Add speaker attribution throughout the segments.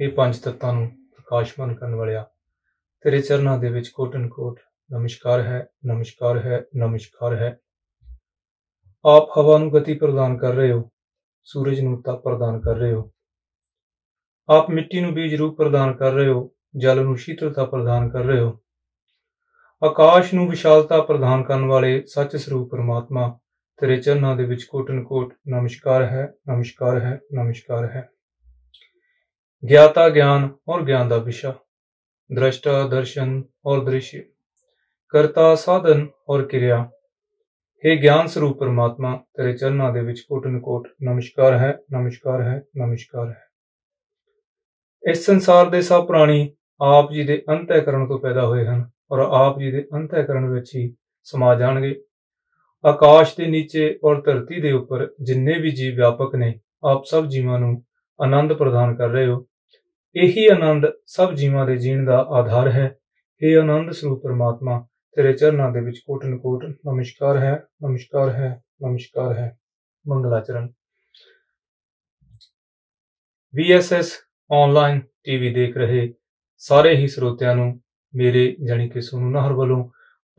Speaker 1: हे पंज तत्तां नूं प्रकाशमान करन वालिया, तेरे चरनां दे विच कोटन कोट नमस्कार है, नमस्कार है, नमस्कार है। आप हवा नूं गति प्रदान कर रहे हो, सूरज नूं तप प्रदान कर रहे हो। आप मिट्टी नूं बीज रूप प्रदान कर रहे हो, जल नूं शीतलता प्रदान कर रहे हो। आकाश नूं विशालता प्रदान करन वाले सच स्वरूप परमात्मा, तेरे चरनां दे विच कोटन कोट नमस्कार है, नमस्कार है, नमस्कार है। ज्ञाता ज्ञान और ज्ञान का विषय, दृष्टा दर्शन और दृश्य, कर्ता साधन और क्रिया, हे ज्ञान स्वरूप परमात्मा, तेरे चरनां दे विच कोटन कोट नमस्कार है, नमस्कार है, नमस्कार है। इस संसार दे सब प्राणी आप जी दे अंतःकरण तो पैदा हुए हैं और आप जी दे अंतःकरण विच ही समा जाणगे। आकाश के नीचे और धरती के उपर जिन्ने भी जीव व्यापक ने, आप सब जीवां नूं आनंद प्रदान कर रहे हो। यही आनंद सब जीवां दे जीण दा आधार है। हे आनंद स्वरूप परमात्मा, तेरे चरनां दे विच कोटन कोट नमस्कार है, नमस्कार है, नमस्कार है। मंगलाचरण। VSS ऑनलाइन टीवी देख रहे सारे ही श्रोतियां नूं मेरे जानी कि सोनू नाहर वालों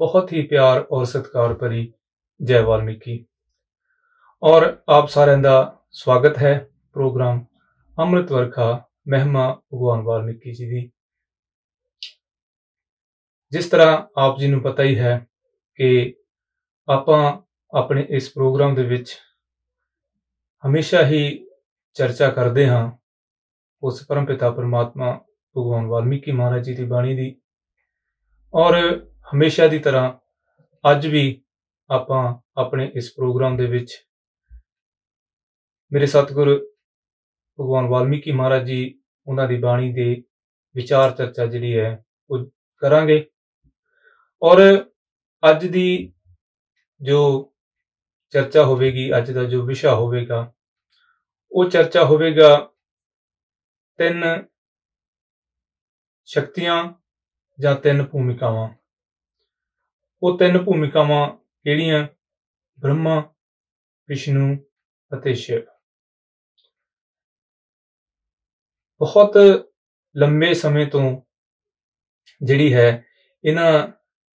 Speaker 1: बहुत ही प्यार और सत्कार भरी जय वाल्मीकि। और आप सारे दा स्वागत है प्रोग्राम अमृत वर्खा महिमा भगवान वाल्मीकि जी दी। जिस तरह आप जी नूं पता ही है कि आपां अपने इस प्रोग्राम दे विच हमेशा ही चर्चा करते हाँ उस परम पिता परमात्मा भगवान वाल्मीकि महाराज जी की बाणी दी। और हमेशा की तरह अज भी आपां अपने इस प्रोग्राम दे विच मेरे सतगुरु भगवान वाल्मीकि महाराज जी उन्हां दी बाणी दे विचार चर्चा जिहड़ी है वो करांगे। और अज दी जो चर्चा होवेगी, अज दा जो विषय होवेगा, वो चर्चा होवेगा तीन शक्तियां जां तीन भूमिकावां। वो तीन भूमिकावां किहड़ियां? ब्रह्मा, विष्णु अते शिव। बहुत लंबे समय तो जिहड़ी है इन्हां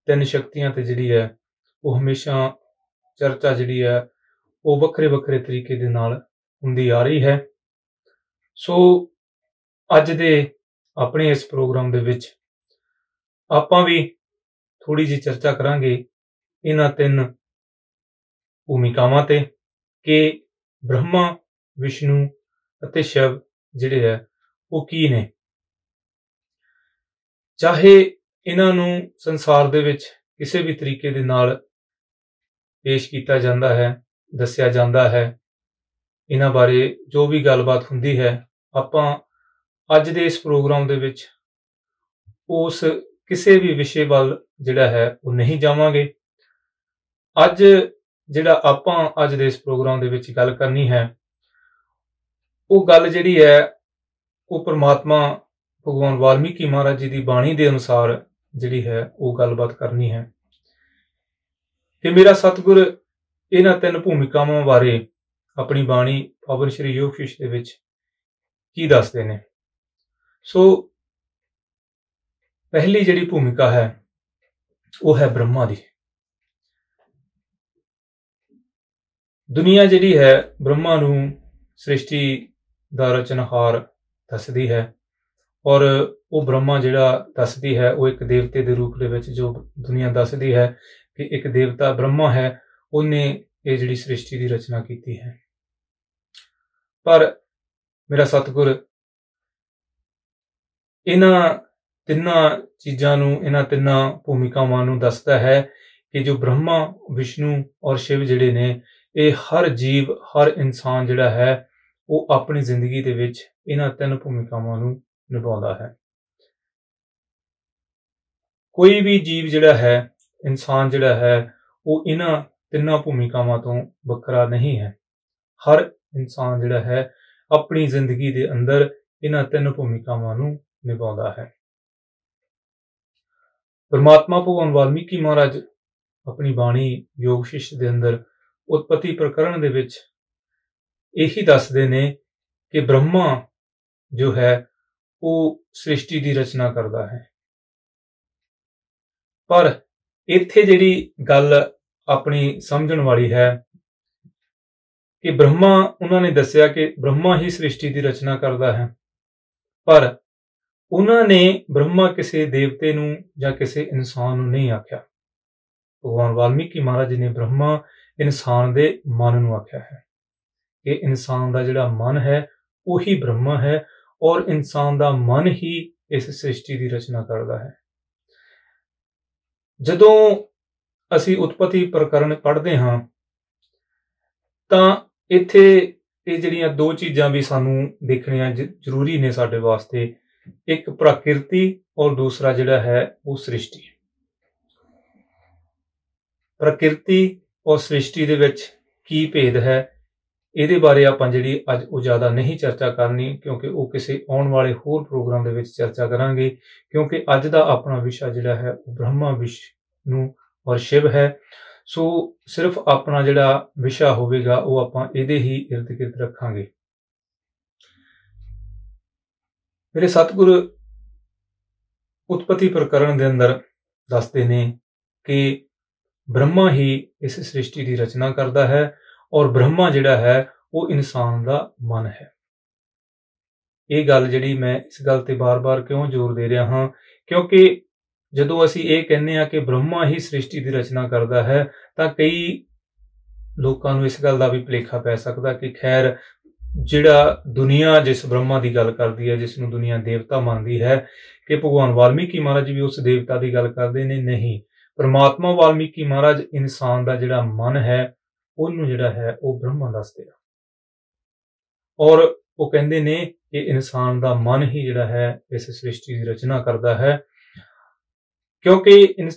Speaker 1: तीन शक्तियां ते जिहड़ी है वो हमेशा चर्चा जिहड़ी है वो वक्रे वक्रे तरीके दे नाल हुंदी आ रही है। सो अज दे अपने इस प्रोग्राम दे विच आपां भी थोड़ी जी चर्चा करांगे इन्हां तीन भूमिकावां ते कि ब्रह्मा, विष्णु अते शिव जिहड़े है वो की ने। चाहे इन्हां नूं संसार दे विच किसी भी तरीके दे नाल पेश किया जाता है, दस्सिया जाता है, इन्हां बारे जो भी गलबात हुंदी है, आपां अज दे इस प्रोग्राम दे विच उस किसी भी विषय वल जिहड़ा है वो नहीं जावांगे। अज जिहड़ा आपां अज दे इस प्रोग्राम दे विच गल करनी है वो गल जिहड़ी है वो परमात्मा भगवान वाल्मीकि महाराज जी की बाणी के अनुसार जिहड़ी है वो गलबात करनी है कि मेरा सतगुर इन्हां तीन भूमिकावां बारे अपनी बाणी पावन श्री योग शिष दे विच की दसदे ने। सो पहली जिहड़ी भूमिका है वो है ब्रह्मा दी। दुनिया जिहड़ी है ब्रह्मा नूं सृष्टि दा रचनहार दसदी है और वो ब्रह्मा जिहड़ा दसदी है वो एक देवते दे रूप दे विच जो दुनिया दसदी है कि एक देवता ब्रह्मा है, उन्हें ये जिहड़ी सृष्टि की रचना की है। पर मेरा सतगुर इन्हां तिन्नां चीज़ां नूं, इन्हां तिन्नां भूमिकावां नूं दसदा है कि जो ब्रह्मा, विष्णु और शिव जिहड़े ने ये हर जीव, हर इंसान जिहड़ा है वो अपनी जिंदगी दे विच इन्हां तीन भूमिकावां नूं निभाउंदा है। कोई भी जीव जिहड़ा है, इंसान जिहड़ा है वो इन्हां तिन्नां भूमिकावां तो वखरा नहीं है। हर इंसान जिहड़ा है अपनी जिंदगी दे अंदर इन्हां तीन भूमिकावां नूं निभाउंदा है। परमात्मा भगवान वाल्मीकि महाराज अपनी बाणी योग शिष्ट दे अंदर उत्पत्ति प्रकरण दे विच यही दसदे ने कि ब्रह्मा जो है ਉਹ ਸ੍ਰਿਸ਼ਟੀ ਦੀ ਰਚਨਾ ਕਰਦਾ ਹੈ। ਪਰ ਇੱਥੇ ਜਿਹੜੀ ਗੱਲ ਆਪਣੀ ਸਮਝਣ ਵਾਲੀ ਹੈ ਕਿ ਬ੍ਰਹਮਾ, ਉਹਨਾਂ ਨੇ ਦੱਸਿਆ ਕਿ ਬ੍ਰਹਮਾ ਹੀ ਸ੍ਰਿਸ਼ਟੀ ਦੀ ਰਚਨਾ ਕਰਦਾ ਹੈ, ਪਰ ਉਹਨਾਂ ਨੇ ਬ੍ਰਹਮਾ ਕਿਸੇ ਦੇਵਤੇ ਨੂੰ ਜਾਂ ਕਿਸੇ ਇਨਸਾਨ ਨੂੰ ਨਹੀਂ ਆਖਿਆ। ਭਗਵਾਨ ਵਾਲਮੀਕੀ ਮਹਾਰਾਜ ਜੀ ਨੇ ਬ੍ਰਹਮਾ ਇਨਸਾਨ ਦੇ ਮਨ ਨੂੰ ਆਖਿਆ ਹੈ ਕਿ ਇਨਸਾਨ ਦਾ ਜਿਹੜਾ ਮਨ ਹੈ ਉਹੀ ਬ੍ਰਹਮਾ ਹੈ, ਔਰ ਇਨਸਾਨ ਦਾ ਮਨ ਹੀ ਇਸ ਸ੍ਰਿਸ਼ਟੀ ਦੀ ਰਚਨਾ ਕਰਦਾ ਹੈ। ਜਦੋਂ ਅਸੀਂ ਉਤਪਤੀ ਪ੍ਰਕਰਨ ਪੜ੍ਹਦੇ ਹਾਂ ਤਾਂ ਇੱਥੇ ਇਹ ਜਿਹੜੀਆਂ ਦੋ ਚੀਜ਼ਾਂ ਵੀ ਸਾਨੂੰ ਦੇਖਣੀਆਂ ਜ਼ਰੂਰੀ ਨੇ ਸਾਡੇ ਵਾਸਤੇ, ਇੱਕ ਪ੍ਰਕਿਰਤੀ ਔਰ ਦੂਸਰਾ ਜਿਹੜਾ ਹੈ ਉਹ ਸ੍ਰਿਸ਼ਟੀ। ਪ੍ਰਕਿਰਤੀ ਔਰ ਸ੍ਰਿਸ਼ਟੀ ਦੇ ਵਿੱਚ ਕੀ ਭੇਦ ਹੈ, ਇਹਦੇ ਬਾਰੇ ਆਪਾਂ ਜਿਹੜੀ ਅੱਜ ਉਹ ਜ਼ਿਆਦਾ ਨਹੀਂ ਚਰਚਾ ਕਰਨੀ, ਕਿਉਂਕਿ ਉਹ ਕਿਸੇ ਆਉਣ ਵਾਲੇ ਹੋਰ ਪ੍ਰੋਗਰਾਮ ਦੇ ਵਿੱਚ ਚਰਚਾ ਕਰਾਂਗੇ, ਕਿਉਂਕਿ ਅੱਜ ਦਾ ਆਪਣਾ ਵਿਸ਼ਾ ਜਿਹੜਾ ਹੈ ਉਹ ਬ੍ਰਹਮਾ, ਵਿਸ਼ਨੂੰ ਔਰ ਸ਼ਿਵ ਹੈ। ਸੋ ਸਿਰਫ ਆਪਣਾ ਜਿਹੜਾ ਵਿਸ਼ਾ ਹੋਵੇਗਾ ਉਹ ਆਪਾਂ ਇਹਦੇ ਹੀ ਇਰਦ ਗਿਰਦ ਰੱਖਾਂਗੇ। ਮੇਰੇ ਸਤਿਗੁਰ ਉਤਪਤੀ ਪ੍ਰਕਰਨ ਦੇ ਅੰਦਰ ਦੱਸਦੇ ਨੇ ਕਿ ਬ੍ਰਹਮਾ ਹੀ ਇਸ ਸ੍ਰਿਸ਼ਟੀ ਦੀ ਰਚਨਾ ਕਰਦਾ ਹੈ, ਔਰ ਬ੍ਰਹਮਾ ਜਿਹੜਾ ਹੈ ਉਹ ਇਨਸਾਨ ਦਾ ਮਨ ਹੈ। ਇਹ ਗੱਲ ਜਿਹੜੀ ਮੈਂ ਇਸ ਗੱਲ ਤੇ ਬਾਰ-ਬਾਰ ਕਿਉਂ ਜ਼ੋਰ ਦੇ ਰਿਹਾ ਹਾਂ, ਕਿਉਂਕਿ ਜਦੋਂ ਅਸੀਂ ਇਹ ਕਹਿੰਦੇ ਹਾਂ ਕਿ ਬ੍ਰਹਮਾ ਹੀ ਸ੍ਰਿਸ਼ਟੀ ਦੀ ਰਚਨਾ ਕਰਦਾ ਹੈ ਤਾਂ ਕਈ ਲੋਕਾਂ ਨੂੰ ਇਸ ਗੱਲ ਦਾ ਵੀ ਭੁਲੇਖਾ ਪੈ ਸਕਦਾ ਕਿ ਖੈਰ ਜਿਹੜਾ ਦੁਨੀਆ ਜਿਸ ਬ੍ਰਹਮਾ ਦੀ ਗੱਲ ਕਰਦੀ ਹੈ, ਜਿਸ ਨੂੰ ਦੁਨੀਆ ਦੇਵਤਾ ਮੰਨਦੀ ਹੈ, ਕਿ ਭਗਵਾਨ ਵਾਲਮੀਕੀ ਮਹਾਰਾਜ ਵੀ ਉਸ ਦੇਵਤਾ ਦੀ ਗੱਲ ਕਰਦੇ ਨੇ। ਨਹੀਂ, ਪਰਮਾਤਮਾ ਵਾਲਮੀਕੀ ਮਹਾਰਾਜ ਇਨਸਾਨ ਦਾ ਜਿਹੜਾ ਮਨ ਹੈ ਉਹਨੂੰ ਜਿਹੜਾ ਹੈ ਉਹ ਬ੍ਰਹਮਾ ਦੱਸਦੇ ਆ, ਔਰ ਉਹ ਕਹਿੰਦੇ ਨੇ ਕਿ ਇਨਸਾਨ ਦਾ ਮਨ ਹੀ ਜਿਹੜਾ ਹੈ ਇਸ ਸ੍ਰਿਸ਼ਟੀ ਦੀ ਰਚਨਾ ਕਰਦਾ ਹੈ। ਕਿਉਂਕਿ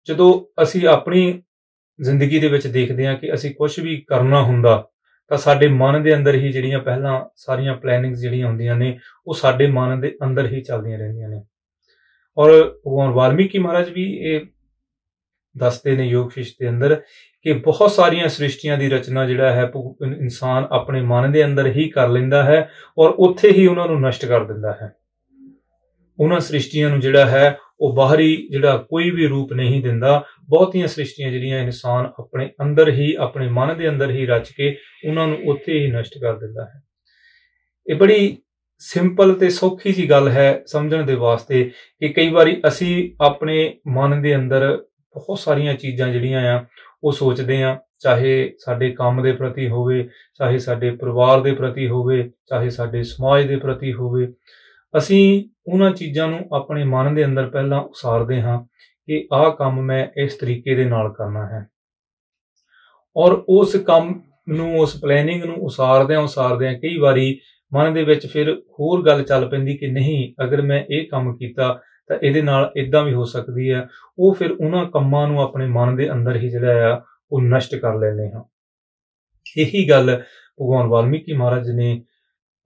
Speaker 1: ਜਦੋਂ ਅਸੀਂ ਆਪਣੀ ਜ਼ਿੰਦਗੀ ਦੇ ਵਿੱਚ ਦੇਖਦੇ ਹਾਂ ਕਿ ਅਸੀਂ ਕੁਝ ਵੀ ਕਰਨਾ ਹੁੰਦਾ ਤਾਂ ਸਾਡੇ ਮਨ ਦੇ ਅੰਦਰ ਹੀ ਜਿਹੜੀਆਂ ਪਹਿਲਾਂ ਸਾਰੀਆਂ ਪਲੈਨਿੰਗਸ ਜਿਹੜੀਆਂ ਹੁੰਦੀਆਂ ਨੇ ਉਹ ਸਾਡੇ ਮਨ ਦੇ ਅੰਦਰ ਹੀ ਚੱਲਦੀਆਂ ਰਹਿੰਦੀਆਂ ਨੇ। ਔਰ ਭਗਵਾਨ ਵਾਲਮੀਕੀ ਮਹਾਰਾਜ ਵੀ ਇਹ ਦੱਸਦੇ ਨੇ ਯੋਗ ਸ਼ਿਸ਼ ਦੇ ਅੰਦਰ ਕਿ ਬਹੁਤ ਸਾਰੀਆਂ ਸ੍ਰਿਸ਼ਟੀਆਂ ਦੀ ਰਚਨਾ ਜਿਹੜਾ ਹੈ ਇਨਸਾਨ ਆਪਣੇ ਮਨ ਦੇ ਅੰਦਰ ਹੀ ਕਰ ਲੈਂਦਾ ਹੈ, ਔਰ ਉੱਥੇ ਹੀ ਉਹਨਾਂ ਨੂੰ ਨਸ਼ਟ ਕਰ ਦਿੰਦਾ ਹੈ। ਉਹਨਾਂ ਸ੍ਰਿਸ਼ਟੀਆਂ ਨੂੰ ਜਿਹੜਾ ਹੈ ਉਹ ਬਾਹਰੀ ਜਿਹੜਾ ਕੋਈ ਵੀ ਰੂਪ ਨਹੀਂ ਦਿੰਦਾ। ਬਹੁਤੀਆਂ ਸ੍ਰਿਸ਼ਟੀਆਂ ਜਿਹੜੀਆਂ ਇਨਸਾਨ ਆਪਣੇ ਅੰਦਰ ਹੀ, ਆਪਣੇ ਮਨ ਦੇ ਅੰਦਰ ਹੀ ਰਚ ਕੇ ਉਹਨਾਂ ਨੂੰ ਉੱਥੇ ਹੀ ਨਸ਼ਟ ਕਰ ਦਿੰਦਾ ਹੈ। ਇਹ ਬੜੀ ਸਿੰਪਲ ਤੇ ਸੌਖੀ ਜੀ ਗੱਲ ਹੈ ਸਮਝਣ ਦੇ ਵਾਸਤੇ ਕਿ ਕਈ ਵਾਰੀ ਅਸੀਂ ਆਪਣੇ ਮਨ ਦੇ ਅੰਦਰ ਬਹੁਤ ਸਾਰੀਆਂ ਚੀਜ਼ਾਂ ਜਿਹੜੀਆਂ ਆ ਉਹ ਸੋਚਦੇ ਹਾਂ, ਚਾਹੇ ਸਾਡੇ ਕੰਮ ਦੇ ਪ੍ਰਤੀ ਹੋਵੇ, ਚਾਹੇ ਸਾਡੇ ਪਰਿਵਾਰ ਦੇ ਪ੍ਰਤੀ ਹੋਵੇ, ਚਾਹੇ ਸਾਡੇ ਸਮਾਜ ਦੇ ਪ੍ਰਤੀ ਹੋਵੇ। ਅਸੀਂ ਉਹਨਾਂ ਚੀਜ਼ਾਂ ਨੂੰ ਆਪਣੇ ਮਨ ਦੇ ਅੰਦਰ ਪਹਿਲਾਂ ਉਸਾਰਦੇ ਹਾਂ ਕਿ ਆਹ ਕੰਮ ਮੈਂ ਇਸ ਤਰੀਕੇ ਦੇ ਨਾਲ ਕਰਨਾ ਹੈ, ਔਰ ਉਸ ਕੰਮ ਨੂੰ, ਉਸ ਪਲੈਨਿੰਗ ਨੂੰ ਉਸਾਰਦਿਆਂ ਕਈ ਵਾਰੀ ਮਨ ਦੇ ਵਿੱਚ ਫਿਰ ਹੋਰ ਗੱਲ ਚੱਲ ਪੈਂਦੀ ਕਿ ਨਹੀਂ, ਅਗਰ ਮੈਂ ਇਹ ਕੰਮ ਕੀਤਾ ਤਾਂ ਇਹਦੇ ਨਾਲ ਇਦਾਂ ਵੀ ਹੋ ਸਕਦੀ ਹੈ। ਉਹ ਫਿਰ ਉਹਨਾਂ ਕੰਮਾਂ ਨੂੰ ਆਪਣੇ ਮਨ ਦੇ ਅੰਦਰ ਹੀ ਜਿਹੜਾ ਆ ਉਹ ਨਸ਼ਟ ਕਰ ਲੈਂਦੇ ਹਾਂ। ਇਹੀ ਗੱਲ ਭਗਵਾਨ ਵਾਲਮੀਕੀ ਮਹਾਰਾਜ ਨੇ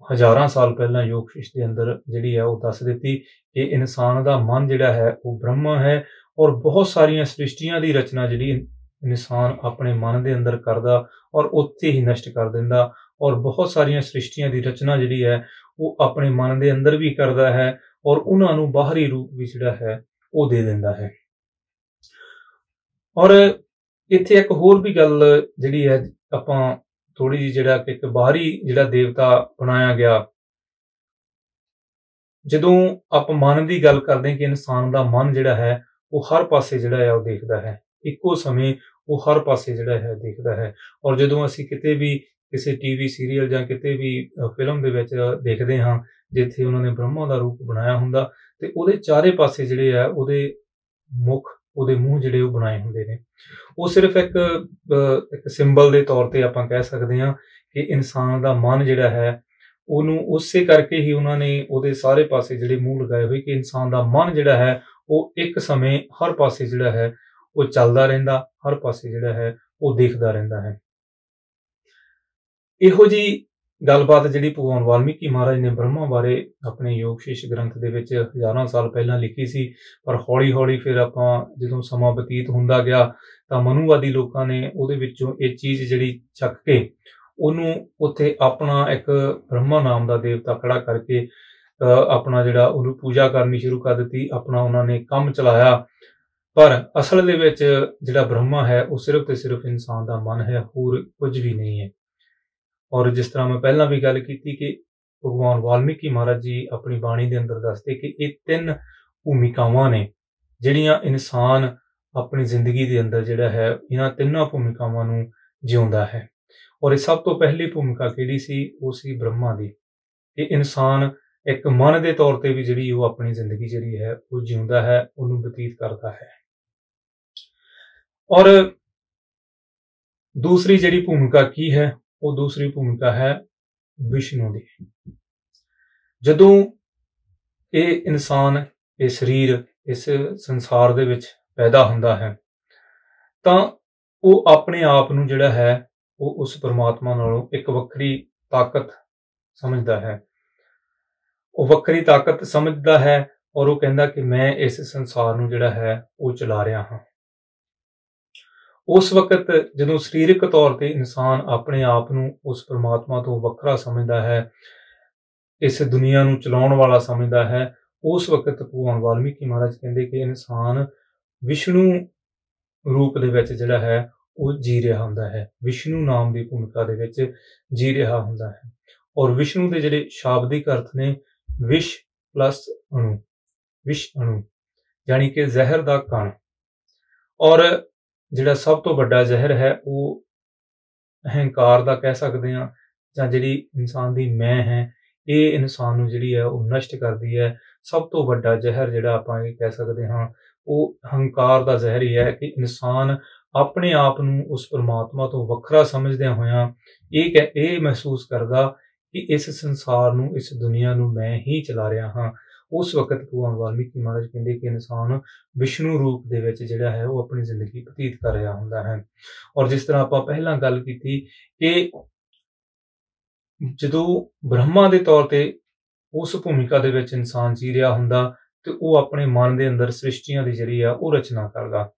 Speaker 1: ਹਜ਼ਾਰਾਂ ਸਾਲ ਪਹਿਲਾਂ ਯੋਗ ਸ਼ਿਸ਼ ਦੇ ਅੰਦਰ ਜਿਹੜੀ ਹੈ ਉਹ ਦੱਸ ਦਿੱਤੀ ਕਿ ਇਨਸਾਨ ਦਾ ਮਨ ਜਿਹੜਾ ਹੈ ਉਹ ਬ੍ਰਹਮਾ ਹੈ, ਔਰ ਬਹੁਤ ਸਾਰੀਆਂ ਸ੍ਰਿਸ਼ਟੀਆਂ ਦੀ ਰਚਨਾ ਜਿਹੜੀ ਇਨਸਾਨ ਆਪਣੇ ਮਨ ਦੇ ਅੰਦਰ ਕਰਦਾ ਔਰ ਉੱਥੇ ਹੀ ਨਸ਼ਟ ਕਰ ਦਿੰਦਾ, ਔਰ ਬਹੁਤ ਸਾਰੀਆਂ ਸ੍ਰਿਸ਼ਟੀਆਂ ਦੀ ਰਚਨਾ ਜਿਹੜੀ ਹੈ ਉਹ ਆਪਣੇ ਮਨ ਦੇ ਅੰਦਰ ਵੀ ਕਰਦਾ ਹੈ ਔਰ ਉਹਨਾਂ ਨੂੰ ਬਾਹਰੀ ਰੂਪ ਵੀ ਜਿਹੜਾ ਹੈ ਉਹ ਦੇ ਦਿੰਦਾ ਹੈ। ਔਰ ਇੱਥੇ ਇੱਕ ਹੋਰ ਵੀ ਗੱਲ ਜਿਹੜੀ ਹੈ ਆਪਾਂ ਥੋੜੀ ਜਿਹੀ ਜਿਹੜਾ ਕਿ ਇੱਕ ਬਾਹਰੀ ਜਿਹੜਾ ਦੇਵਤਾ ਬਣਾਇਆ ਗਿਆ, ਜਦੋਂ ਆਪਾਂ ਮਨ ਦੀ ਗੱਲ ਕਰਦੇ ਹਾਂ ਕਿ ਇਨਸਾਨ ਦਾ ਮਨ ਜਿਹੜਾ ਹੈ ਉਹ ਹਰ ਪਾਸੇ ਜਿਹੜਾ ਹੈ ਉਹ ਦੇਖਦਾ ਹੈ, ਇੱਕੋ ਸਮੇਂ ਉਹ ਹਰ ਪਾਸੇ ਜਿਹੜਾ ਹੈ ਦੇਖਦਾ ਹੈ। ਔਰ ਜਦੋਂ ਅਸੀਂ ਕਿਤੇ ਵੀ ਕਿਸੇ ਟੀਵੀ ਸੀਰੀਅਲ ਜਾਂ ਕਿਤੇ ਵੀ ਫਿਲਮ ਦੇ ਵਿੱਚ ਦੇਖਦੇ ਹਾਂ ਜਿੱਥੇ ਉਹਨਾਂ ਨੇ ਬ੍ਰਹਮਾ ਦਾ ਰੂਪ ਬਣਾਇਆ ਹੁੰਦਾ ਤੇ ਉਹਦੇ ਚਾਰੇ ਪਾਸੇ ਜਿਹੜੇ ਆ ਉਹਦੇ ਮੁੱਖ, ਉਹਦੇ ਮੂੰਹ ਜਿਹੜੇ ਉਹ ਬਣਾਏ ਹੁੰਦੇ ਨੇ। ਉਹ ਸਿਰਫ ਇੱਕ ਸਿੰਬਲ ਦੇ ਤੌਰ ਤੇ ਆਪਾਂ ਕਹਿ ਸਕਦੇ ਹਾਂ ਕਿ ਇਨਸਾਨ ਦਾ ਮਨ ਜਿਹੜਾ ਹੈ ਉਹਨੂੰ ਉਸੇ ਕਰਕੇ ਹੀ ਉਹਨਾਂ ਨੇ ਉਹਦੇ ਸਾਰੇ ਪਾਸੇ ਜਿਹੜੇ ਮੂੰਹ ਲਗਾਏ ਹੋਏ ਕਿ ਇਨਸਾਨ ਦਾ ਮਨ ਜਿਹੜਾ ਹੈ ਉਹ ਇੱਕ ਸਮੇਂ ਹਰ ਪਾਸੇ ਜਿਹੜਾ ਹੈ ਉਹ ਚੱਲਦਾ ਰਹਿੰਦਾ, ਹਰ ਪਾਸੇ ਜਿਹੜਾ ਹੈ ਉਹ ਦੇਖਦਾ ਰਹਿੰਦਾ ਹੈ। ਇਹੋ ਜੀ ਗੱਲਬਾਤ ਜਿਹੜੀ ਭਗਵਾਨ ਵਾਲਮੀਕੀ ਮਹਾਰਾਜ ਨੇ ਬ੍ਰਹਮਾ ਬਾਰੇ ਆਪਣੇ ਯੋਗ ਸ਼ਿਸ਼ ਗ੍ਰੰਥ ਦੇ ਵਿੱਚ ਹਜ਼ਾਰਾਂ ਸਾਲ ਪਹਿਲਾਂ ਲਿਖੀ ਸੀ, ਪਰ ਹੌਲੀ ਹੌਲੀ ਫਿਰ ਆਪਾਂ ਜਦੋਂ ਸਮਾਂ ਬਤੀਤ ਹੁੰਦਾ ਗਿਆ ਤਾਂ ਮਨੂਵਾਦੀ ਲੋਕਾਂ ਨੇ ਉਹਦੇ ਵਿੱਚੋਂ ਇਹ ਚੀਜ਼ ਜਿਹੜੀ ਚੱਕ ਕੇ ਉਹਨੂੰ ਉੱਥੇ ਆਪਣਾ ਇੱਕ ਬ੍ਰਹਮਾ ਨਾਮ ਦਾ ਦੇਵਤਾ ਖੜਾ ਕਰਕੇ ਆਪਣਾ ਜਿਹੜਾ ਉਹਨੂੰ ਪੂਜਾ ਕਰਨੀ ਸ਼ੁਰੂ ਕਰ ਦਿੱਤੀ, ਆਪਣਾ ਉਹਨਾਂ ਨੇ ਕੰਮ ਚਲਾਇਆ। ਪਰ ਅਸਲ ਦੇ ਵਿੱਚ ਜਿਹੜਾ ਬ੍ਰਹਮਾ ਹੈ ਉਹ ਸਿਰਫ ਤੇ ਸਿਰਫ ਇਨਸਾਨ ਦਾ ਮਨ ਹੈ, ਹੋਰ ਕੁਝ ਵੀ ਨਹੀਂ ਹੈ। ਔਰ ਜਿਸ ਤਰ੍ਹਾਂ ਮੈਂ ਪਹਿਲਾਂ ਵੀ ਗੱਲ ਕੀਤੀ ਕਿ ਭਗਵਾਨ ਵਾਲਮੀਕੀ ਮਹਾਰਾਜ ਜੀ ਆਪਣੀ ਬਾਣੀ ਦੇ ਅੰਦਰ ਦੱਸਦੇ ਕਿ ਇਹ 3 ਭੂਮਿਕਾਵਾਂ ਨੇ ਜਿਹੜੀਆਂ ਇਨਸਾਨ ਆਪਣੀ ਜ਼ਿੰਦਗੀ ਦੇ ਅੰਦਰ ਜਿਹੜਾ ਹੈ ਇਹਨਾਂ 3 ਭੂਮਿਕਾਵਾਂ ਨੂੰ ਜਿਉਂਦਾ ਹੈ। ਔਰ ਇਹ ਸਭ ਤੋਂ ਪਹਿਲੀ ਭੂਮਿਕਾ ਕਿਹੜੀ ਸੀ? ਉਹ ਸੀ ਬ੍ਰਹਮਾ ਦੀ। ਕਿ ਇਨਸਾਨ ਇੱਕ ਮਨ ਦੇ ਤੌਰ ਤੇ ਵੀ ਜਿਹੜੀ ਉਹ ਆਪਣੀ ਜ਼ਿੰਦਗੀ ਜਿਹੜੀ ਹੈ ਉਹ ਜਿਉਂਦਾ ਹੈ, ਉਹਨੂੰ ਬਤੀਤ ਕਰਦਾ ਹੈ। ਔਰ ਦੂਸਰੀ ਜਿਹੜੀ ਭੂਮਿਕਾ ਕੀ ਹੈ? ਉਹ ਦੂਸਰੀ ਭੂਮਿਕਾ ਹੈ ਵਿਸ਼ਨੂੰ ਦੀ। ਜਦੋਂ ਇਹ ਇਨਸਾਨ, ਇਹ ਸਰੀਰ ਇਸ ਸੰਸਾਰ ਦੇ ਵਿੱਚ ਪੈਦਾ ਹੁੰਦਾ ਹੈ ਤਾਂ ਉਹ ਆਪਣੇ ਆਪ ਨੂੰ ਜਿਹੜਾ ਹੈ ਉਹ ਉਸ ਪਰਮਾਤਮਾ ਨਾਲੋਂ ਇੱਕ ਵੱਖਰੀ ਤਾਕਤ ਸਮਝਦਾ ਹੈ। ਉਹ ਵੱਖਰੀ ਤਾਕਤ ਸਮਝਦਾ ਹੈ ਔਰ ਉਹ ਕਹਿੰਦਾ ਕਿ ਮੈਂ ਇਸ ਸੰਸਾਰ ਨੂੰ ਜਿਹੜਾ ਹੈ ਉਹ ਚਲਾ ਰਿਹਾ ਹਾਂ। ਉਸ ਵਕਤ ਜਦੋਂ ਸਰੀਰਕ ਤੌਰ ਤੇ ਇਨਸਾਨ ਆਪਣੇ ਆਪ ਨੂੰ ਉਸ ਪਰਮਾਤਮਾ ਤੋਂ ਵੱਖਰਾ ਸਮਝਦਾ ਹੈ, ਇਸ ਦੁਨੀਆ ਨੂੰ ਚਲਾਉਣ ਵਾਲਾ ਸਮਝਦਾ ਹੈ, ਉਸ ਵਕਤ ਭਗਵਾਨ ਵਾਲਮੀਕੀ ਮਹਾਰਾਜ ਕਹਿੰਦੇ ਕਿ ਇਨਸਾਨ ਵਿਸ਼ਨੂੰ ਰੂਪ ਦੇ ਵਿੱਚ ਜਿਹੜਾ ਹੈ ਉਹ ਜੀ ਰਿਹਾ ਹੁੰਦਾ ਹੈ, ਵਿਸ਼ਨੂੰ ਨਾਮ ਦੀ ਭੂਮਿਕਾ ਦੇ ਵਿੱਚ ਜੀ ਰਿਹਾ ਹੁੰਦਾ ਹੈ। ਔਰ ਵਿਸ਼ਨੂੰ ਦੇ ਜਿਹੜੇ ਸ਼ਾਬਦਿਕ ਅਰਥ ਨੇ ਵਿਸ਼ ਪਲੱਸ ਅਣੂ, ਵਿਸ਼ ਅਣੂ ਯਾਨੀ ਕਿ ਜ਼ਹਿਰ ਦਾ ਕਣ। ਔਰ ਜਿਹੜਾ ਸਭ ਤੋਂ ਵੱਡਾ ਜ਼ਹਿਰ ਹੈ ਉਹ ਅਹੰਕਾਰ ਦਾ ਕਹਿ ਸਕਦੇ ਹਾਂ, ਜਾਂ ਜਿਹੜੀ ਇਨਸਾਨ ਦੀ ਮੈਂ ਹੈ ਇਹ ਇਨਸਾਨ ਨੂੰ ਜਿਹੜੀ ਹੈ ਉਹ ਨਸ਼ਟ ਕਰਦੀ ਹੈ। ਸਭ ਤੋਂ ਵੱਡਾ ਜ਼ਹਿਰ ਜਿਹੜਾ ਆਪਾਂ ਇਹ ਕਹਿ ਸਕਦੇ ਹਾਂ ਉਹ ਹੰਕਾਰ ਦਾ ਜ਼ਹਿਰ ਹੀ ਹੈ ਕਿ ਇਨਸਾਨ ਆਪਣੇ ਆਪ ਨੂੰ ਉਸ ਪਰਮਾਤਮਾ ਤੋਂ ਵੱਖਰਾ ਸਮਝਦਿਆਂ ਹੋਇਆਂ ਇਹ ਮਹਿਸੂਸ ਕਰਦਾ ਕਿ ਇਸ ਸੰਸਾਰ ਨੂੰ, ਇਸ ਦੁਨੀਆ ਨੂੰ ਮੈਂ ਹੀ ਚਲਾ ਰਿਹਾ ਹਾਂ। ਉਸ ਵਕਤ ਭਗਵਾਨ ਵਾਲਮੀਕੀ ਮਹਾਰਾਜ ਕਹਿੰਦੇ ਕਿ ਇਨਸਾਨ ਵਿਸ਼ਨੂੰ ਰੂਪ ਦੇ ਵਿੱਚ ਜਿਹੜਾ ਹੈ ਉਹ ਆਪਣੀ ਜ਼ਿੰਦਗੀ ਬਤੀਤ ਕਰ ਰਿਹਾ ਹੁੰਦਾ ਹੈ। ਔਰ ਜਿਸ ਤਰ੍ਹਾਂ ਆਪਾਂ ਪਹਿਲਾਂ ਗੱਲ ਕੀਤੀ ਕਿ ਜਦੋਂ ਬ੍ਰਹਮਾ ਦੇ ਤੌਰ ਤੇ ਉਸ ਭੂਮਿਕਾ ਦੇ ਵਿੱਚ ਇਨਸਾਨ ਜੀ ਰਿਹਾ ਹੁੰਦਾ ਤੇ ਉਹ ਆਪਣੇ ਮਨ ਦੇ ਅੰਦਰ ਸ੍ਰਿਸ਼ਟੀਆਂ ਦੀ ਜਿਹੜੀ ਆ ਉਹ ਰਚਨਾ ਕਰਦਾ,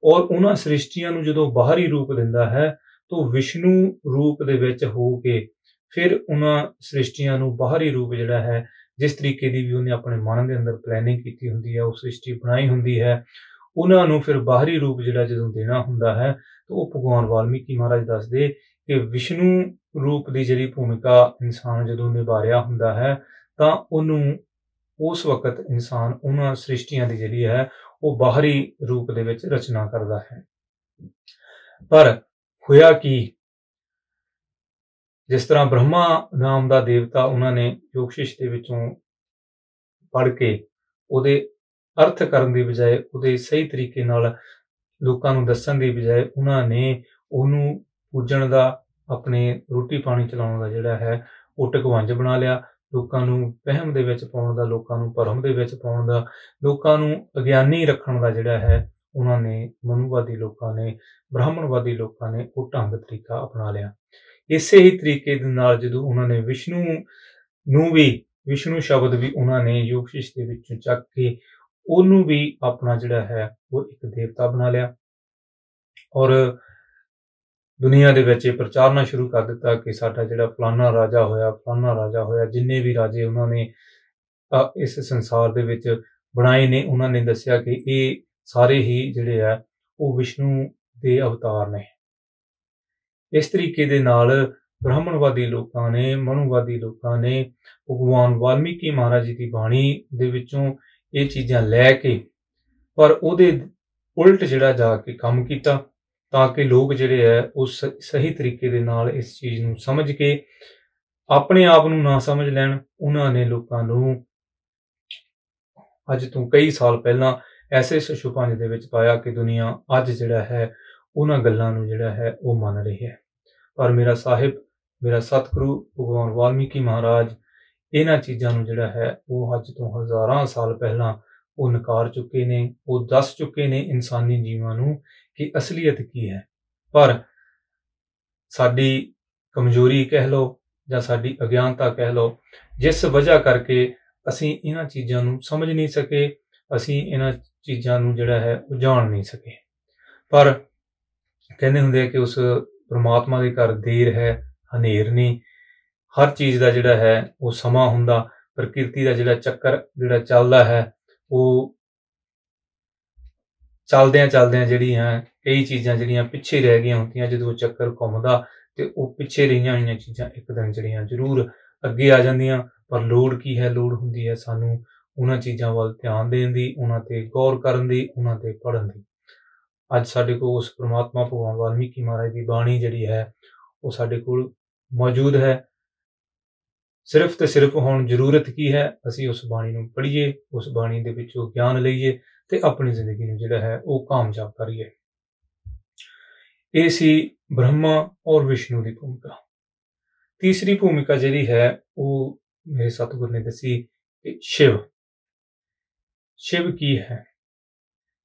Speaker 1: ਔਰ ਉਹਨਾਂ ਸ੍ਰਿਸ਼ਟੀਆਂ ਨੂੰ ਜਦੋਂ ਬਾਹਰੀ ਰੂਪ ਦਿੰਦਾ ਹੈ ਤਾਂ ਵਿਸ਼ਨੂੰ ਰੂਪ ਦੇ ਵਿੱਚ ਹੋ ਕੇ ਫਿਰ ਉਹਨਾਂ ਸ੍ਰਿਸ਼ਟੀਆਂ ਨੂੰ ਬਾਹਰੀ ਰੂਪ ਜਿਹੜਾ ਹੈ, ਜਿਸ ਤਰੀਕੇ ਦੀ ਵੀ ਉਹਨੇ ਆਪਣੇ ਮਨ ਦੇ ਅੰਦਰ ਪਲੈਨਿੰਗ ਕੀਤੀ ਹੁੰਦੀ ਹੈ, ਉਹ ਸ੍ਰਿਸ਼ਟੀ ਬਣਾਈ ਹੁੰਦੀ ਹੈ, ਉਹਨਾਂ ਨੂੰ ਫਿਰ ਬਾਹਰੀ ਰੂਪ ਜਿਹੜਾ ਜਦੋਂ ਦੇਣਾ ਹੁੰਦਾ ਹੈ ਤਾਂ ਉਹ ਭਗਵਾਨ ਵਾਲਮੀਕੀ ਮਹਾਰਾਜ ਦੱਸਦੇ ਕਿ ਵਿਸ਼ਨੂੰ ਰੂਪ ਦੀ ਜਿਹੜੀ ਭੂਮਿਕਾ ਇਨਸਾਨ ਜਦੋਂ ਨਿਭਾ ਰਿਹਾ ਹੁੰਦਾ ਹੈ ਤਾਂ ਉਹਨੂੰ ਉਸ ਵਕਤ ਇਨਸਾਨ ਉਹਨਾਂ ਸ੍ਰਿਸ਼ਟੀਆਂ ਦੀ ਜਿਹੜੀ ਹੈ ਉਹ ਬਾਹਰੀ ਰੂਪ ਦੇ ਵਿੱਚ ਰਚਨਾ ਕਰਦਾ ਹੈ। ਪਰ ਹੋਇਆ ਕੀ? ਜਿਸ ਤਰ੍ਹਾਂ ਬ੍ਰਹਮਾ ਨਾਮ ਦਾ ਦੇਵਤਾ ਉਹਨਾਂ ਨੇ ਜੋਤਿਸ਼ ਦੇ ਵਿੱਚੋਂ ਪੜ੍ਹ ਕੇ ਉਹਦੇ ਅਰਥ ਕਰਨ ਦੀ ਬਜਾਏ, ਉਹਦੇ ਸਹੀ ਤਰੀਕੇ ਨਾਲ ਲੋਕਾਂ ਨੂੰ ਦੱਸਣ ਦੀ ਬਜਾਏ ਉਹਨਾਂ ਨੇ ਉਹਨੂੰ ਪੂਜਣ ਦਾ, ਆਪਣੇ ਰੋਟੀ ਪਾਣੀ ਚਲਾਉਣ ਦਾ ਜਿਹੜਾ ਹੈ ਉਹ ਢਕਵੰਜ ਬਣਾ ਲਿਆ। ਲੋਕਾਂ ਨੂੰ ਵਹਿਮ ਦੇ ਵਿੱਚ ਪਾਉਣ ਦਾ, ਲੋਕਾਂ ਨੂੰ ਭਰਮ ਦੇ ਵਿੱਚ ਪਾਉਣ ਦਾ, ਲੋਕਾਂ ਨੂੰ ਅਗਿਆਨੀ ਰੱਖਣ ਦਾ ਜਿਹੜਾ ਹੈ ਉਹਨਾਂ ਨੇ, ਮਨੂਵਾਦੀ ਲੋਕਾਂ ਨੇ, ਬ੍ਰਾਹਮਣਵਾਦੀ ਲੋਕਾਂ ਨੇ ਉਹ ਢੰਗ ਤਰੀਕਾ ਅਪਣਾ ਲਿਆ। ਇਸੇ ਹੀ ਤਰੀਕੇ ਦੇ ਨਾਲ ਜਦੋਂ ਉਹਨਾਂ ਨੇ ਵਿਸ਼ਨੂੰ ਨੂੰ ਵੀ, ਵਿਸ਼ਨੂੰ ਸ਼ਬਦ ਵੀ ਉਹਨਾਂ ਨੇ ਜੋਤਿਸ਼ ਦੇ ਵਿੱਚੋਂ ਚੱਕ ਕੇ ਉਹਨੂੰ ਵੀ ਆਪਣਾ ਜਿਹੜਾ ਹੈ ਉਹ ਇੱਕ ਦੇਵਤਾ ਬਣਾ ਲਿਆ ਔਰ ਦੁਨੀਆ ਦੇ ਵਿੱਚ ਇਹ ਪ੍ਰਚਾਰਨਾ ਸ਼ੁਰੂ ਕਰ ਦਿੱਤਾ ਕਿ ਸਾਡਾ ਜਿਹੜਾ ਫਲਾਨਾ ਰਾਜਾ ਹੋਇਆ, ਫਲਾਨਾ ਰਾਜਾ ਹੋਇਆ। ਜਿੰਨੇ ਵੀ ਰਾਜੇ ਉਹਨਾਂ ਨੇ ਇਸ ਸੰਸਾਰ ਦੇ ਵਿੱਚ ਬਣਾਏ ਨੇ, ਉਹਨਾਂ ਨੇ ਦੱਸਿਆ ਕਿ ਇਹ ਸਾਰੇ ਹੀ ਜਿਹੜੇ ਆ ਉਹ ਵਿਸ਼ਨੂੰ ਦੇ ਅਵਤਾਰ ਨੇ। ਇਸ ਤਰੀਕੇ ਦੇ ਨਾਲ ਬ੍ਰਾਹਮਣਵਾਦੀ ਲੋਕਾਂ ਨੇ, ਮਨੂਵਾਦੀ ਲੋਕਾਂ ਨੇ ਭਗਵਾਨ ਵਾਲਮੀਕੀ ਮਹਾਰਾਜ ਜੀ ਦੀ ਬਾਣੀ ਦੇ ਵਿੱਚੋਂ ਇਹ ਚੀਜ਼ਾਂ ਲੈ ਕੇ ਪਰ ਉਹਦੇ ਉਲਟ ਜਿਹੜਾ ਜਾ ਕੇ ਕੰਮ ਕੀਤਾ ਤਾਂ ਕਿ ਲੋਕ ਜਿਹੜੇ ਹੈ ਉਹ ਸਹੀ ਤਰੀਕੇ ਦੇ ਨਾਲ ਇਸ ਚੀਜ਼ ਨੂੰ ਸਮਝ ਕੇ ਆਪਣੇ ਆਪ ਨੂੰ ਨਾ ਸਮਝ ਲੈਣ। ਉਹਨਾਂ ਨੇ ਲੋਕਾਂ ਨੂੰ ਅੱਜ ਤੋਂ ਕਈ ਸਾਲ ਪਹਿਲਾਂ ਐਸੇ ਸ਼ੁਭਾਂਜ ਦੇ ਵਿੱਚ ਪਾਇਆ ਕਿ ਦੁਨੀਆ ਅੱਜ ਜਿਹੜਾ ਹੈ ਉਹਨਾਂ ਗੱਲਾਂ ਨੂੰ ਜਿਹੜਾ ਹੈ ਉਹ ਮੰਨ ਰਹੀ ਹੈ। ਪਰ ਮੇਰਾ ਸਾਹਿਬ, ਮੇਰਾ ਸਤਿਗੁਰੂ ਭਗਵਾਨ ਵਾਲਮੀਕੀ ਮਹਾਰਾਜ ਇਹਨਾਂ ਚੀਜ਼ਾਂ ਨੂੰ ਜਿਹੜਾ ਹੈ ਉਹ ਅੱਜ ਤੋਂ ਹਜ਼ਾਰਾਂ ਸਾਲ ਪਹਿਲਾਂ ਉਹ ਨਕਾਰ ਚੁੱਕੇ ਨੇ। ਉਹ ਦੱਸ ਚੁੱਕੇ ਨੇ ਇਨਸਾਨੀ ਜੀਵਾਂ ਨੂੰ ਕਿ ਅਸਲੀਅਤ ਕੀ ਹੈ। ਪਰ ਸਾਡੀ ਕਮਜ਼ੋਰੀ ਕਹਿ ਲਓ ਜਾਂ ਸਾਡੀ ਅਗਿਆਨਤਾ ਕਹਿ ਲਓ, ਜਿਸ ਵਜ੍ਹਾ ਕਰਕੇ ਅਸੀਂ ਇਹਨਾਂ ਚੀਜ਼ਾਂ ਨੂੰ ਸਮਝ ਨਹੀਂ ਸਕੇ, ਅਸੀਂ ਇਹਨਾਂ ਚੀਜ਼ਾਂ ਨੂੰ ਜਿਹੜਾ ਹੈ ਉਹ ਜਾਣ ਨਹੀਂ ਸਕੇ। ਪਰ ਕਹਿੰਦੇ ਹੁੰਦੇ ਆ ਕਿ ਉਸ ਪਰਮਾਤਮਾ ਦੇ ਘਰ ਦੇਰ ਹੈ, ਹਨੇਰ ਨਹੀਂ। ਹਰ ਚੀਜ਼ ਦਾ ਜਿਹੜਾ ਹੈ ਉਹ ਸਮਾਂ ਹੁੰਦਾ। प्रकृति का जिहड़ा चक्कर जिहड़ा चलदा है वो चलदियां चलदियां जिहड़ियां कई चीज़ां जिहड़ियां पिछे रह गईयां हुंदियां जदों वो चक्कर घुमदा ते वो पिछे रहियां होईयां चीज़ां एक दिन जिहड़ियां जरूर अगे आ जांदियां। पर लोड़ की है, लोड़ हुंदी है सानू उन्हां चीज़ां वल ध्यान देण दी, उन्हां ते गौर करन दी, उन्हां ते पढ़न दी। अज साडे कोल उस परमात्मा भगवान वाल्मीकि महाराज दी बाणी जिहड़ी है वो साडे कोल मौजूद है। सिर्फ ते सिर्फ हुण जरूरत की है असीं उस बाणी नूं पढ़ीए, उस बाणी दे विचों ज्ञान लईए ते अपनी जिंदगी नूं जिहड़ा है वो कामयाब करिए। ये सी ब्रह्मा और विष्णु की भूमिका। तीसरी भूमिका जिहड़ी है वो मेरे सतगुर ने दसी कि शिव। शिव की है?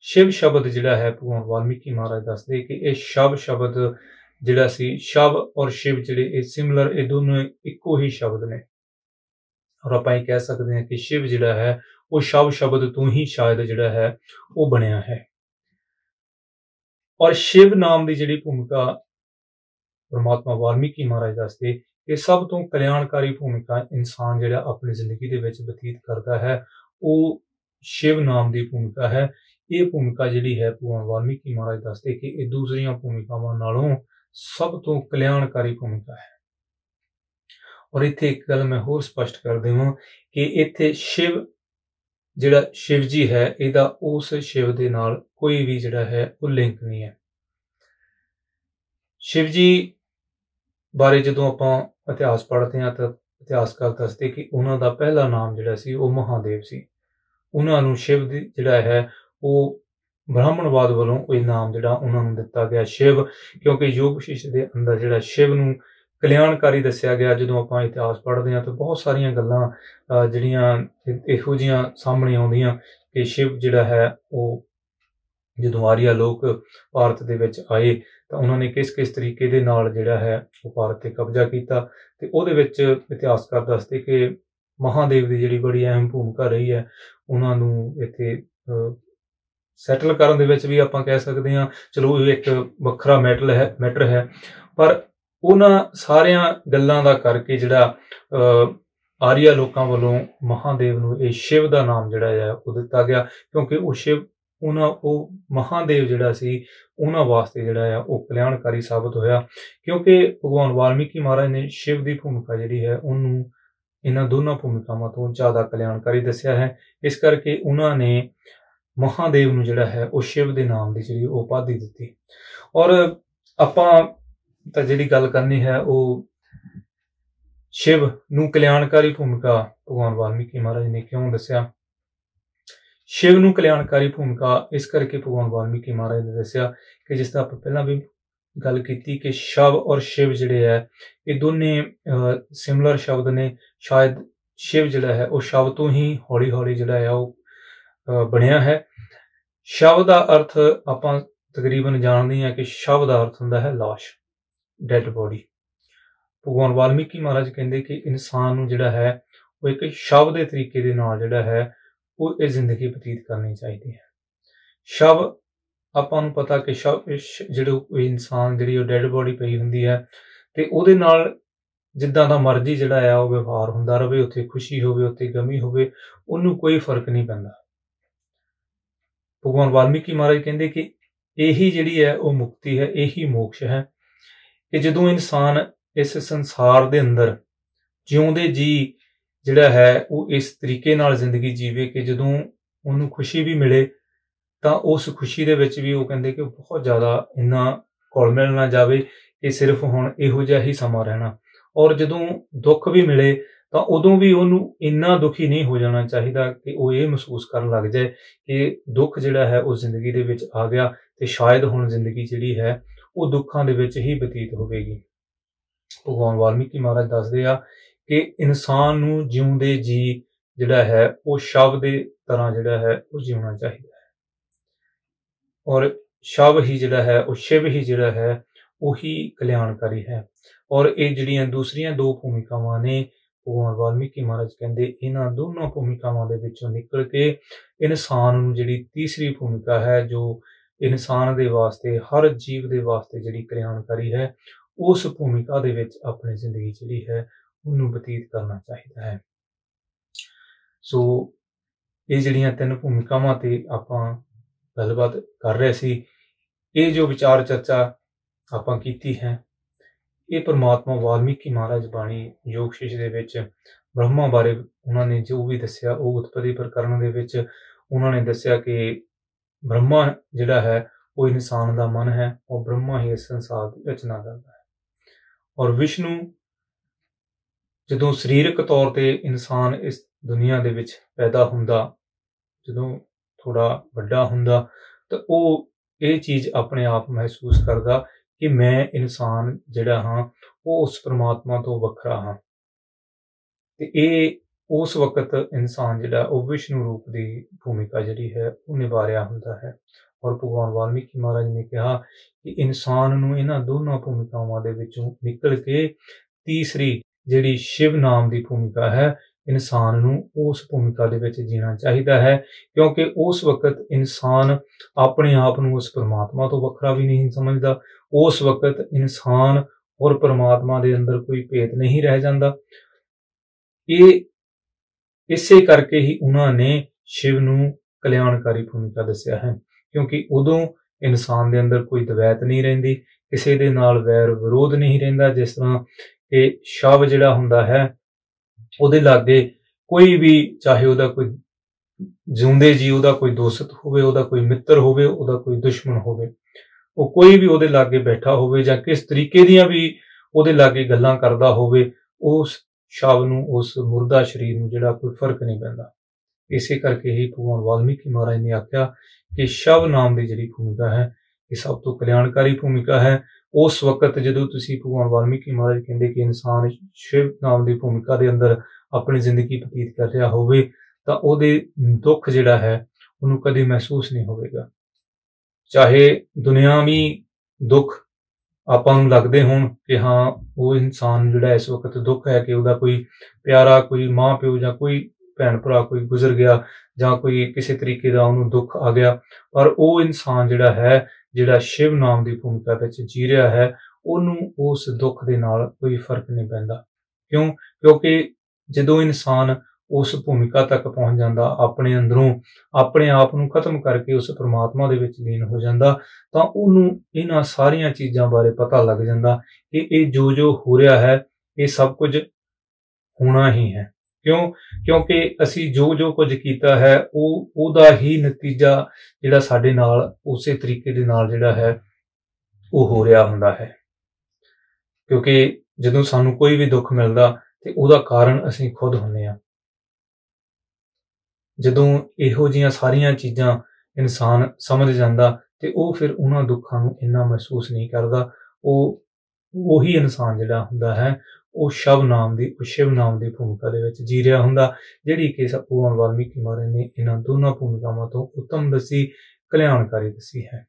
Speaker 1: शिव शब्द जिहड़ा है भगवान वाल्मीकि महाराज दसदे कि यह शव शब्द जिहड़ा सी, शव और शिव जिहड़े सिमिलर, ये दोनों इक्को ही शब्द ने। और आपां ये कह सकते हैं कि शिव जिहड़ा है वो शव शब्द तो ही शायद जिहड़ा है वो बनिया है। और शिव नाम की जिहड़ी भूमिका परमात्मा वाल्मीकि महाराज दसदे कि सब तो कल्याणकारी भूमिका इंसान जिहड़ा अपनी जिंदगी दे विच बतीत करता है वो शिव नाम की भूमिका है। ये भूमिका जिहड़ी है भगवान वाल्मीकि महाराज दसदे कि ये दूसरियां भूमिकावां नालों सब तो कल्याणकारी भूमिका है। और इत्थे एक गल मैं होर स्पष्ट कर देवां कि इत्थे शिव जिहड़ा शिव जी है इहदा उस शिव दे नाल कोई भी जिहड़ा है वो लिंक नहीं है। शिव जी बारे जदों आपां इतिहास पढ़ते हैं तो इतिहासकार दसदे कि उन्हां दा पहला नाम जिहड़ा सी वो महादेव सी। उन्हां नूं शिव दी जिहड़ा है वो ब्राह्मणवाद वालों कोई नाम जिहड़ा उन्हां नूं दिता गया शिव, क्योंकि योग शिष्ट दे अंदर जिहड़ा शिव नूं कल्याणकारी दस्सिया गया। जदों आपां इतिहास पढ़ते हैं तो बहुत सारियां गल्लां जिहड़ियां इहो जिहियां सामने आउंदियां कि शिव जिहड़ा है वो जदों आर्या लोक भारत दे विच आए तो उन्होंने किस किस तरीके दे नाल जिहड़ा है वो भारत ते कब्जा कीता ते ओहदे विच इतिहासकार दसदे कि महादेव दी जिहड़ी बड़ी अहम भूमिका रही है। उन्हां नूं इत्थे सैटल करन दे विच भी आपां कह सकदे हां, चलो एक वखरा मैटर है पर उन्हां सारियां गल्लां दा करके जिहड़ा आर्या लोकां वल्लों महादेव नूं इह शिव दा नाम जिहड़ा है वो दिता गया, क्योंकि वो शिव वो महादेव जिहड़ा सी उन्हां वास्ते जिहड़ा है वो कल्याणकारी साबित होया। क्योंकि भगवान वाल्मीकि महाराज ने शिव की भूमिका जिहड़ी है उन्होंने इन्हां दोनों भूमिकावां तो ज़्यादा कल्याणकारी दस्सिया है। इस करके उन्होंने महादेव नूं जिहड़ा है वो शिव दे नाम की जिहड़ी उपाधि दित्ती। और आपां तां जिहड़ी गल करनी है वो शिव नूं कल्याणकारी भूमिका भगवान वाल्मीकि महाराज ने क्यों दस्सिया। शिव नूं कल्याणकारी भूमिका इस करके भगवान वाल्मीकि महाराज ने दस्सिया कि जिस तरह आपां पहलां भी गल कीती कि शव और शिव जिहड़े है ये दोने सिमिलर शब्द ने। शायद शिव जिहड़ा है वो शव तो ही हौली हौली जिहड़ा है वो बनिया है। शव का अर्थ आपां तकरीबन जानते हैं कि शव का अर्थ हुंदा है लाश, डेड बॉडी। भगवान वाल्मीकि महाराज कहते कि इंसान नूं जिहड़ा है वो एक शव के तरीके दे नाल जिहड़ा है वो ये जिंदगी बतीत करनी चाहिए है। शव आपां नूं पता कि शव जिहड़े इंसान जिहड़ी डेड बॉडी पई हुंदी है ते उहदे नाल जिद्दां दा मर्जी जिहड़ा है वो व्यवहार हुंदा रहे, उत्थे खुशी होवे उत्थे गमी होवे, उहनूं कोई फर्क नहीं पैंदा। भगवान वाल्मीकि महाराज कहते कि यही जिहड़ी है वो मुक्ति है, यही मोक्ष है कि जदों इंसान इस संसार दे अंदर जिउंदे जी जिहड़ा है वो इस तरीके नाल जिंदगी जीवे कि जदों उहनूं खुशी भी मिले तां उस खुशी दे विच भी वो कहंदे कि बहुत ज़्यादा इन्ना घुल मिल ना जावे कि सिर्फ हुण इहो जिहा ही समा रहना। और जदों दुख भी मिले तां उदों भी उहनूं इन्ना दुखी नहीं हो जाना चाहिदा कि वो ये महसूस करन लग जाए कि दुख जिहड़ा है वो जिंदगी दे विच आ गया ते शायद हुण जिंदगी जिहड़ी है वो दुखां दे विच ही बतीत होवेगी। भगवान वाल्मीकि महाराज दसदे आ कि इंसान नूं जिउंदे जी जिहड़ा है वो शव दे तरह जिहड़ा है वो जीउणा चाहिदा है। और शव ही जिहड़ा है वो शिव ही जिहड़ा है वही कल्याणकारी है। और ये जिहड़ियां दूसरियां दो भूमिकावां ने भगवान वाल्मीकि महाराज कहंदे इन्हां दोनों भूमिकावां दे विचों निकल के इंसान नूं जिहड़ी तीसरी भूमिका है जो इंसान दे वास्ते हर जीव दे वास्ते जिहड़ी कल्याणकारी है उस भूमिका दे विच अपनी जिंदगी जिहड़ी है उन्नूं बतीत करना चाहिदा है। सो ये जिहड़ियां 3 भूमिकावां ते आपां गलबात कर रहे सी, ये जो विचार चर्चा आपां कीती है, ये परमात्मा वाल्मीकि महाराज बाणी योग शिश दे विच ब्रह्मा बारे उन्होंने जो भी दस्सिया, वो उत्पत्ति प्रकरण दे विच उन्होंने दस्सिया कि ब्रह्मा जिहड़ा है वो इंसान दा मन है और ब्रह्मा ही इस संसार की रचना करता है। और विष्णु जदों सरीरक तौर ते इंसान इस दुनिया दे विच पैदा हुंदा, जदों थोड़ा वड्डा हुंदा, तो वो ये चीज़ अपने आप महसूस करदा कि मैं इंसान जिहड़ा हाँ वो उस परमात्मा तो वखरा हाँ। ते ये उस वक्त इंसान जिहड़ा वो विष्णु रूप की भूमिका जिहड़ी है वो निभा रहा हुंदा है। और भगवान वाल्मीकि महाराज ने कहा कि इंसान नूं इन्हां दोनों भूमिकावां दे विचों निकल के तीसरी जिहड़ी शिव नाम की भूमिका है, इंसान नूं उस भूमिका दे विच जीना चाहिदा है, क्योंकि उस वक्त इंसान अपने आप नूं उस परमात्मा तो वखरा भी नहीं समझदा। उस वक्त इंसान और परमात्मा दे अंदर कोई भेद नहीं रह जांदा। ये इसे करके ही उन्होंने शिव नूं कल्याणकारी भूमिका दस्सिया है, क्योंकि उदों इंसान दे अंदर कोई द्वैत नहीं रहिंदी, किसी दे नाल वैर विरोध नहीं रहिंदा। जिस तरह कि शव जिहड़ा हुंदा है उहदे लागे कोई भी, चाहे उहदा कोई जिउंदे जी उहदा कोई दोस्त होवे, उहदा कोई मित्र होवे, उहदा कोई दुश्मन होवे, वो कोई भी उहदे लागे बैठा होवे जां किस तरीके दियां भी उहदे लागे गल्लां करदा होवे, उस शव नूं, उस मुर्दा शरीर नूं जिहड़ा कोई फर्क नहीं पैंदा। इसे करके ही भगवान वाल्मीकि महाराज ने आख्या कि शव नाम की जिहड़ी भूमिका है ये सब तो कल्याणकारी भूमिका है। उस वक्त जदों तुसीं भगवान वाल्मीकि महाराज कहंदे कि इंसान शिव नाम की भूमिका के अंदर अपनी जिंदगी बतीत कर रहा होवे, तां उहदे दुख जिहड़ा है उहनूं कदे महसूस नहीं होवेगा। चाहे दुनियावी दुख आपां नूं लगदे होण कि हाँ वो इंसान जिहड़ा इस वक्त दुख है कि उहदा कोई प्यारा, कोई मां प्यो जां कोई भैन भरा कोई गुजर गया, जां कोई किसी तरीके दा उहनूं दुख आ गया, पर वो इंसान जिहड़ा है, जिहड़ा शिव नाम की भूमिका विच जी रहा है, उहनूं उस दुख दे नाल कोई फर्क नहीं पैंदा। क्यों? क्योंकि जदों इंसान उस भूमिका तक पहुंच जांदा, अपने अंदरों अपने आप नूं खत्म करके उस परमात्मा दे विच लीन हो जांदा, तां उहनूं इन्हां सारियां चीज़ां बारे पता लग जांदा कि ये जो हो रहा है ये सब कुछ होना ही है। क्यों? क्योंकि असी जो कुछ कीता है उहदा ही नतीजा जिहड़ा साडे नाल उसे तरीके दे नाल जिहड़ा है वो हो रहा हुंदा है। क्योंकि जदों सानूं कोई भी दुख मिलदा ते उहदा कारण असीं खुद हुंदे आ। जदों इहो जिहियां सारियां चीज़ां इंसान समझ जांदा ते वो फिर उन्हां दुखां नूं इन्ना महसूस नहीं करदा। ਉਹੀ इंसान जिहड़ा हुंदा है वो शिव नाम की भूमिका दे विच जी रहा हुंदा, जिहड़ी कि भगवान वाल्मीकि महाराज ने इन्हां दोनों भूमिकावां तो उत्तम दसी, कल्याणकारी दसी है।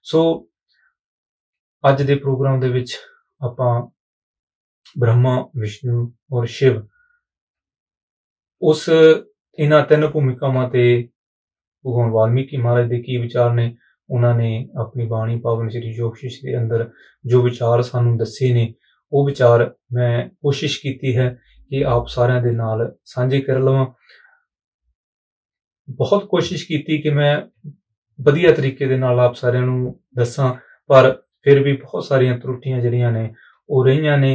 Speaker 1: सो अज दे प्रोग्राम दे विच आपां ब्रह्मा, विष्णु और शिव उस इन्हां 3 भूमिकावां ते भगवान वाल्मीकि महाराज दे की विचार ने, उन्होंने अपनी बाणी पावन श्री योग शिश के अंदर जो विचार सानू दसे ने, वो विचार मैं कोशिश की है कि आप सारिਆਂ ਦੇ नाल साझे कर लवां। बहुत कोशिश की कि मैं वधिया तरीके दे नाल आप सारिਆਂ ਨੂੰ दसां, पर फिर भी बहुत सारियां त्रुटियां जिहड़ियां ने वो रहियां ने।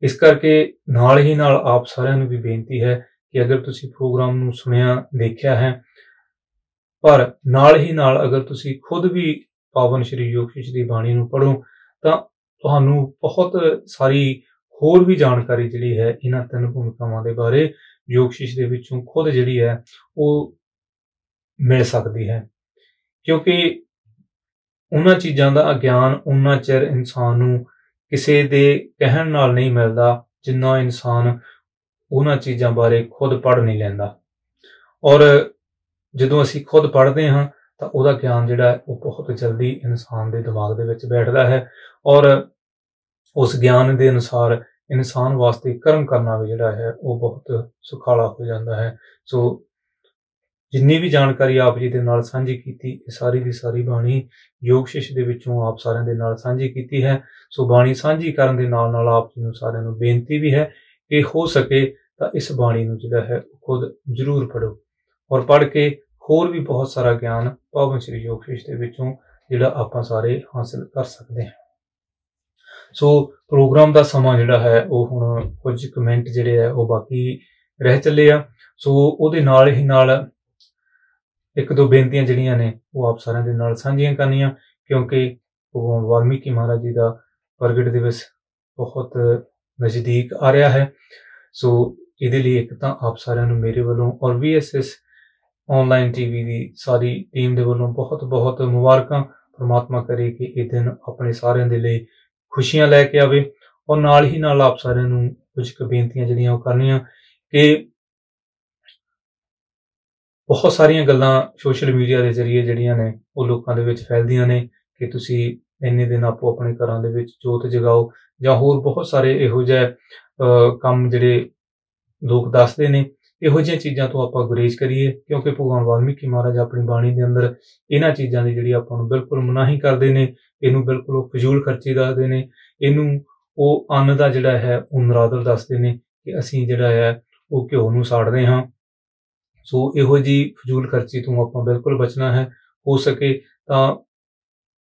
Speaker 1: इस करके नाल ही नाल आप सारिਆਂ ਨੂੰ भी बेनती है कि अगर तुसी प्रोग्राम ਨੂੰ सुनिया देखिया है, पर नाल ही नाल अगर तुसी खुद भी पावन श्री योग शिश की बाणी नूं पढ़ो तां तुहानूं बहुत सारी होर भी जानकारी जिहड़ी है इन्हां 3 भूमिकावां दे बारे योग शिश दे विचों खुद जिहड़ी है वो मिल सकदी है। क्योंकि उन्हां चीज़ां दा ज्ञान उन्ना चिर इंसान नूं किसी दे कहण नाल नहीं मिलदा जिन्ना इंसान उन्हां चीज़ां बारे खुद पढ़ नहीं लैंदा। और जदों असीं खुद पढ़ते हाँ तो उहदा ज्ञान जिहड़ा है वो बहुत जल्दी इंसान के दिमाग दे विच बैठदा है, और उस ज्ञान के अनुसार इंसान वास्ते कर्म करना भी जिहड़ा है वो बहुत सुखाला हो जाता है। सो जिन्नी भी जानकारी आप जी दे नाल साझी कीती, सारी की सारी बाणी योग शिश दे विचों आप सारिਆਂ दे नाल साझी कीती है। सो बाणी साझी करन दे नाल नाल आप जी नूं सारिਆਂ नूं बेनती भी है कि हो सके ਤਾਂ ਇਸ ਬਾਣੀ ਨੂੰ ਜਿਹੜਾ ਹੈ ਖੁਦ ਜ਼ਰੂਰ ਪੜ੍ਹੋ, ਔਰ ਪੜ੍ਹ ਕੇ ਹੋਰ ਵੀ ਬਹੁਤ ਸਾਰਾ ਗਿਆਨ ਪਾਵਨ ਸ਼੍ਰੀ ਜੋਗਸ਼ੀਸ਼ ਦੇ ਵਿੱਚੋਂ ਜਿਹੜਾ ਆਪਾਂ ਸਾਰੇ ਹਾਸਿਲ ਕਰ ਸਕਦੇ ਹਾਂ। ਸੋ ਪ੍ਰੋਗਰਾਮ ਦਾ ਸਮਾਂ ਜਿਹੜਾ ਹੈ ਉਹ ਹੁਣ ਕੁਝ ਕੁ ਮਿੰਟ ਜਿਹੜੇ ਹੈ ਉਹ ਬਾਕੀ ਰਹਿ ਚੱਲੇ ਆ। ਸੋ ਉਹਦੇ ਨਾਲ ਹੀ ਨਾਲ ਇੱਕ ਦੋ ਬੇਨਤੀਆਂ ਜਿਹੜੀਆਂ ਨੇ ਉਹ ਆਪ ਸਾਰਿਆਂ ਦੇ ਨਾਲ ਸਾਂਝੀਆਂ ਕਰਨੀਆਂ, ਕਿਉਂਕਿ ਭਗਵਾਨ ਵਾਲਮੀਕੀ ਮਹਾਰਾਜ ਜੀ ਦਾ ਪ੍ਰਗਟ ਦਿਵਸ ਬਹੁਤ ਨਜ਼ਦੀਕ ਆ ਰਿਹਾ ਹੈ। ਸੋ ਇਹਦੇ ਲਈ ਇੱਕ ਤਾਂ ਆਪ ਸਾਰਿਆਂ ਨੂੰ ਮੇਰੇ ਵੱਲੋਂ ਔਰ VSS ਆਨਲਾਈਨ TV ਦੀ ਸਾਰੀ ਟੀਮ ਦੇ ਵੱਲੋਂ ਬਹੁਤ ਬਹੁਤ ਮੁਬਾਰਕਾਂ। ਪਰਮਾਤਮਾ ਕਰੇ ਕਿ ਇਹ ਦਿਨ ਆਪਣੇ ਸਾਰਿਆਂ ਦੇ ਲਈ ਖੁਸ਼ੀਆਂ ਲੈ ਕੇ ਆਵੇ। ਔਰ ਨਾਲ ਹੀ ਨਾਲ ਆਪ ਸਾਰਿਆਂ ਨੂੰ ਕੁਝ ਕੁ ਬੇਨਤੀਆਂ ਜਿਹੜੀਆਂ ਉਹ ਕਰਨੀਆਂ ਕਿ ਬਹੁਤ ਸਾਰੀਆਂ ਗੱਲਾਂ ਸੋਸ਼ਲ ਮੀਡੀਆ ਦੇ ਜ਼ਰੀਏ ਜਿਹੜੀਆਂ ਨੇ ਉਹ ਲੋਕਾਂ ਦੇ ਵਿੱਚ ਫੈਲਦੀਆਂ ਨੇ ਕਿ ਤੁਸੀਂ ਇੰਨੇ ਦਿਨ ਆਪੋ ਆਪਣੇ ਘਰਾਂ ਦੇ ਵਿੱਚ ਜੋਤ ਜਗਾਓ, ਜਾਂ ਹੋਰ ਬਹੁਤ ਸਾਰੇ ਇਹੋ ਜਿਹੇ ਕੰਮ ਜਿਹੜੇ ਲੋਕ ਦੱਸਦੇ ਨੇ। ਇਹੋ ਜਿਹੀਆਂ ਚੀਜ਼ਾਂ ਤੋਂ ਆਪਾਂ ਗੁਰੇਜ਼ ਕਰੀਏ, ਕਿਉਂਕਿ ਭਗਵਾਨ ਵਾਲਮੀਕੀ ਮਹਾਰਾਜ ਆਪਣੀ ਬਾਣੀ ਦੇ ਅੰਦਰ ਇਹਨਾਂ ਚੀਜ਼ਾਂ ਦੀ ਜਿਹੜੀ ਆਪਾਂ ਨੂੰ ਬਿਲਕੁਲ ਮਨਾਹੀ ਕਰਦੇ ਨੇ। ਇਹਨੂੰ ਬਿਲਕੁਲ ਉਹ ਫਜ਼ੂਲ ਖਰਚੀ ਦੱਸਦੇ ਨੇ, ਇਹਨੂੰ ਉਹ ਅੰਨ ਦਾ ਜਿਹੜਾ ਹੈ ਉਹ ਨਰਾਦਰ ਦੱਸਦੇ ਨੇ ਕਿ ਅਸੀਂ ਜਿਹੜਾ ਹੈ ਉਹ ਘਿਓ ਨੂੰ ਸਾੜਦੇ ਹਾਂ। ਸੋ ਇਹੋ ਜਿਹੀ ਫਜ਼ੂਲ ਖਰਚੀ ਤੋਂ ਆਪਾਂ ਬਿਲਕੁਲ ਬਚਣਾ ਹੈ। ਹੋ ਸਕੇ ਤਾਂ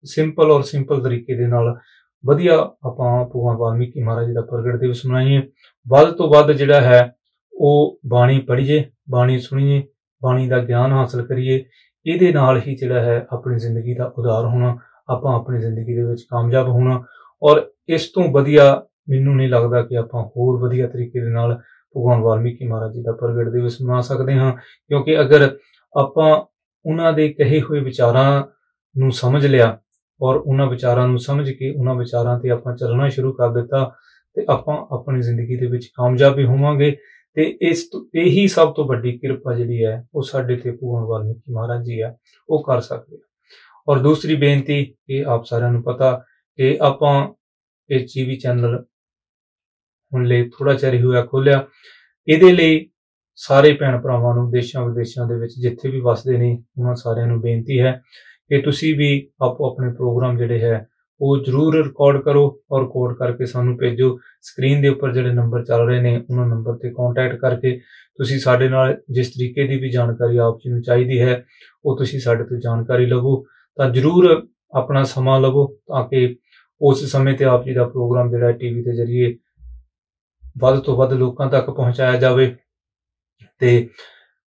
Speaker 1: ਸਿੰਪਲ ਤਰੀਕੇ ਦੇ ਨਾਲ ਵਧੀਆ ਆਪਾਂ ਭਗਵਾਨ ਵਾਲਮੀਕੀ ਮਹਾਰਾਜ ਜੀ ਦਾ ਪ੍ਰਗਟ ਦਿਵਸ ਮਨਾਈਏ। ਵੱਧ ਤੋਂ ਵੱਧ ਜਿਹੜਾ ਹੈ ਉਹ ਬਾਣੀ ਪੜ੍ਹੀਏ, ਬਾਣੀ ਸੁਣੀਏ, ਬਾਣੀ ਦਾ ਗਿਆਨ ਹਾਸਲ ਕਰੀਏ। ਇਹਦੇ ਨਾਲ ਹੀ ਜਿਹੜਾ ਹੈ ਆਪਣੀ ਜ਼ਿੰਦਗੀ ਦਾ ਉਧਾਰ ਹੋਣਾ, ਆਪਾਂ ਆਪਣੀ ਜ਼ਿੰਦਗੀ ਦੇ ਵਿੱਚ ਕਾਮਯਾਬ ਹੋਣਾ। ਔਰ ਇਸ ਤੋਂ ਵਧੀਆ ਮੈਨੂੰ ਨਹੀਂ ਲੱਗਦਾ ਕਿ ਆਪਾਂ ਹੋਰ ਵਧੀਆ ਤਰੀਕੇ ਦੇ ਨਾਲ ਭਗਵਾਨ ਵਾਲਮੀਕੀ ਮਹਾਰਾਜ ਜੀ ਦਾ ਪ੍ਰਗਟ ਦਿਵਸ ਮਨਾ ਸਕਦੇ ਹਾਂ। ਕਿਉਂਕਿ ਅਗਰ ਆਪਾਂ ਉਹਨਾਂ ਦੇ ਕਹੇ ਹੋਏ ਵਿਚਾਰਾਂ ਨੂੰ ਸਮਝ ਲਿਆ ਔਰ ਉਹਨਾਂ ਵਿਚਾਰਾਂ ਨੂੰ ਸਮਝ ਕੇ ਉਹਨਾਂ ਵਿਚਾਰਾਂ ਤੇ ਆਪਾਂ ਚੱਲਣਾ ਸ਼ੁਰੂ ਕਰ ਦਿੱਤਾ ਤੇ ਆਪਾਂ ਆਪਣੀ ਜ਼ਿੰਦਗੀ ਦੇ ਵਿੱਚ ਕਾਮਯਾਬ ਵੀ ਹੋਵਾਂਗੇ। ਤੇ ਇਹੀ ਸਭ ਤੋਂ ਵੱਡੀ ਕਿਰਪਾ ਜਿਹੜੀ ਹੈ ਉਹ ਸਾਡੇ ਤੇ ਭਗਵਾਨ ਵਾਲਮੀਕੀ ਮਹਾਰਾਜ ਜੀ ਹੈ ਉਹ ਕਰ ਸਕਦੇ ਆ। ਔਰ ਦੂਸਰੀ ਬੇਨਤੀ, ਇਹ ਆਪ ਸਾਰਿਆਂ ਨੂੰ ਪਤਾ ਕਿ ਆਪਾਂ ਇਹ TV ਚੈਨਲ ਹੁਣ ਲਈ ਥੋੜਾ ਚਿਰ ਹੀ ਹੋਇਆ ਖੋਲਿਆ। ਇਹਦੇ ਲਈ ਸਾਰੇ ਭੈਣ ਭਰਾਵਾਂ ਨੂੰ ਦੇਸ਼ਾਂ ਵਿਦੇਸ਼ਾਂ ਦੇ ਵਿੱਚ ਜਿੱਥੇ ਵੀ ਵਸਦੇ ਨੇ ਉਹਨਾਂ ਸਾਰਿਆਂ ਨੂੰ ਬੇਨਤੀ ਹੈ ਕਿ ਤੁਸੀਂ ਵੀ ਆਪੋ ਆਪਣੇ ਪ੍ਰੋਗਰਾਮ ਜਿਹੜੇ ਹੈ ਉਹ ਜ਼ਰੂਰ ਰਿਕਾਰਡ ਕਰੋ ਔਰ ਰਿਕਾਰਡ ਕਰਕੇ ਸਾਨੂੰ ਭੇਜੋ। ਸਕਰੀਨ ਦੇ ਉੱਪਰ ਜਿਹੜੇ ਨੰਬਰ ਚੱਲ ਰਹੇ ਨੇ ਉਹਨਾਂ ਨੰਬਰ ਤੇ ਕੰਟੈਕਟ ਕਰਕੇ ਤੁਸੀਂ ਸਾਡੇ ਨਾਲ ਜਿਸ ਤਰੀਕੇ ਦੀ ਵੀ ਜਾਣਕਾਰੀ ਆਪ ਜੀ ਨੂੰ ਚਾਹੀਦੀ ਹੈ ਉਹ ਤੁਸੀਂ ਸਾਡੇ ਤੋਂ ਜਾਣਕਾਰੀ ਲਵੋ। ਤਾਂ ਜ਼ਰੂਰ ਆਪਣਾ ਸਮਾਂ ਲਵੋ ਤਾਂ ਕਿ ਉਸ ਸਮੇਂ ਤੇ ਆਪ ਜੀ ਦਾ ਪ੍ਰੋਗਰਾਮ ਜਿਹੜਾ TV ਦੇ ਜ਼ਰੀਏ ਵੱਧ ਤੋਂ ਵੱਧ ਲੋਕਾਂ ਤੱਕ ਪਹੁੰਚਾਇਆ ਜਾਵੇ ਤੇ